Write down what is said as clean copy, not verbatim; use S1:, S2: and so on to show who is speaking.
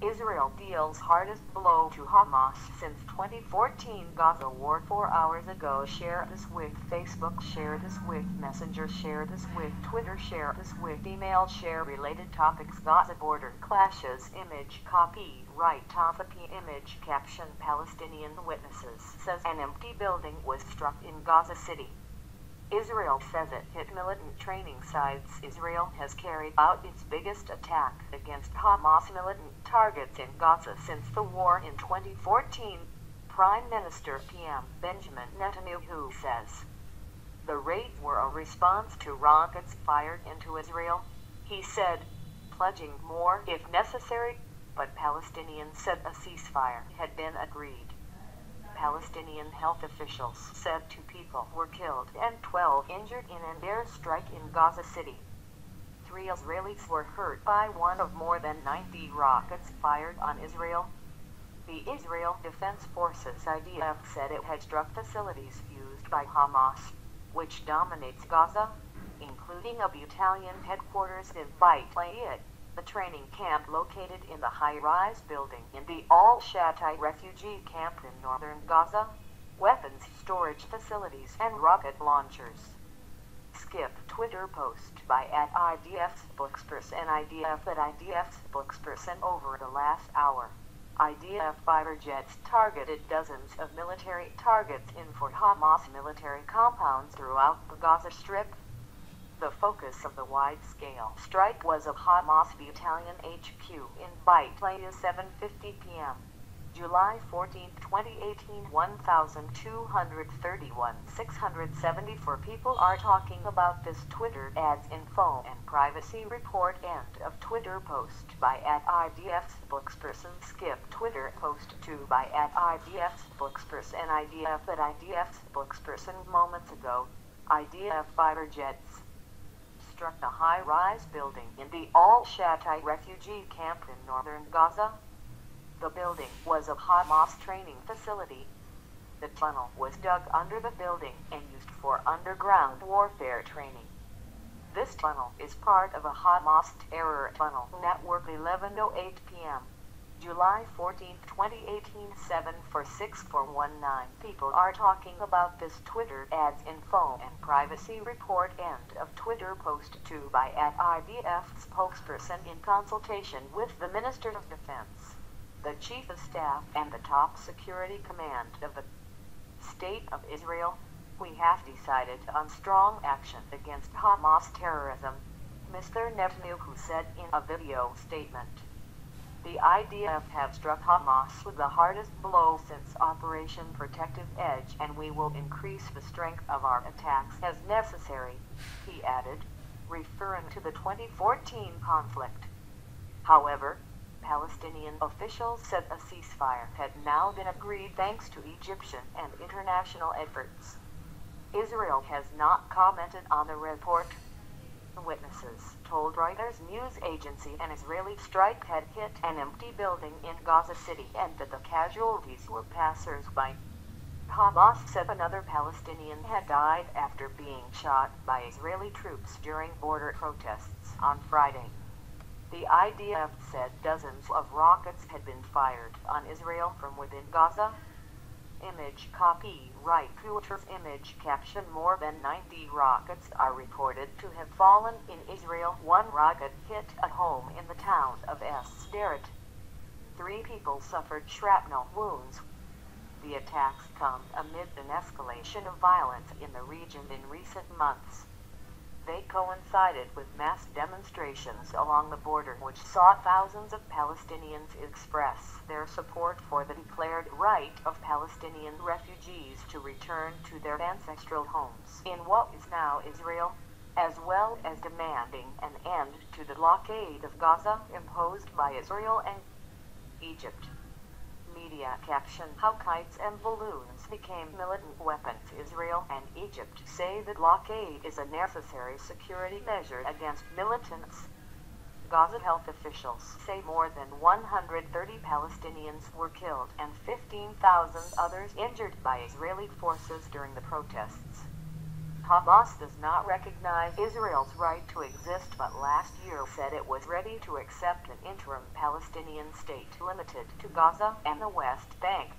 S1: Israel deals hardest blow to Hamas since 2014. Gaza war 4 hours ago. Share this with Facebook, share this with Messenger, share this with Twitter, share this with email, share related topics. Gaza border clashes. Image copyright Tofapi. Image caption Palestinian witnesses says an empty building was struck in Gaza City. Israel says it hit militant training sites. Israel has carried out its biggest attack against Hamas militant targets in Gaza since the war in 2014, Prime Minister PM Benjamin Netanyahu says. The raids were a response to rockets fired into Israel, he said, pledging more if necessary, but Palestinians said a ceasefire had been agreed. Palestinian health officials said 2 people were killed and 12 injured in an airstrike in Gaza City. 3 Israelis were hurt by one of more than 90 rockets fired on Israel. The Israel Defense Forces IDF said it had struck facilities used by Hamas, which dominates Gaza, including a battalion headquarters in Beit Lahiya, the training camp located in the high-rise building in the Al-Shatai refugee camp in northern Gaza, weapons storage facilities and rocket launchers. Skip Twitter post by @IDF spokesperson IDF spokesperson over the last hour. IDF fighter jets targeted dozens of military targets in for Hamas military compounds throughout the Gaza Strip. The focus of the wide-scale strike was a Hamas battalion HQ in Beit Lahiya 7:50 p.m. July 14, 2018. 1,231 674 people are talking about this Twitter ads info and privacy report. End of Twitter post by @IDF spokesperson. Skip Twitter post 2 by @IDF spokesperson IDF spokesperson. Moments ago, IDF fighter jets struck the high-rise building in the Al-Shatai refugee camp in northern Gaza. The building was a Hamas training facility. The tunnel was dug under the building and used for underground warfare training. This tunnel is part of a Hamas terror tunnel network. 11:08 p.m. July 14, 2018. 746,419 people are talking about this Twitter ads info and privacy report. End of Twitter post 2 by @IDF spokesperson in consultation with the Minister of Defense, the Chief of Staff and the top security command of the State of Israel. We have decided on strong action against Hamas terrorism, Mr. Netanyahu said in a video statement. The IDF have struck Hamas with the hardest blow since Operation Protective Edge, and we will increase the strength of our attacks as necessary, he added, referring to the 2014 conflict. However, Palestinian officials said a ceasefire had now been agreed thanks to Egyptian and international efforts. Israel has not commented on the report. Witnesses told Reuters news agency an Israeli strike had hit an empty building in Gaza City and that the casualties were passers-by. Hamas said another Palestinian had died after being shot by Israeli troops during border protests on Friday. The IDF said dozens of rockets had been fired on Israel from within Gaza. Image copyright Reuters. Image caption more than 90 rockets are reported to have fallen in Israel. 1 rocket hit a home in the town of Sderot. 3 people suffered shrapnel wounds. The attacks come amid an escalation of violence in the region in recent months. They coincided with mass demonstrations along the border which saw thousands of Palestinians express their support for the declared right of Palestinian refugees to return to their ancestral homes in what is now Israel, as well as demanding an end to the blockade of Gaza imposed by Israel and Egypt. Media caption: How kites and balloons became militant weapons. Israel and Egypt say the blockade is a necessary security measure against militants. Gaza health officials say more than 130 Palestinians were killed and 15,000 others injured by Israeli forces during the protests. Hamas does not recognize Israel's right to exist, but last year said it was ready to accept an interim Palestinian state limited to Gaza and the West Bank.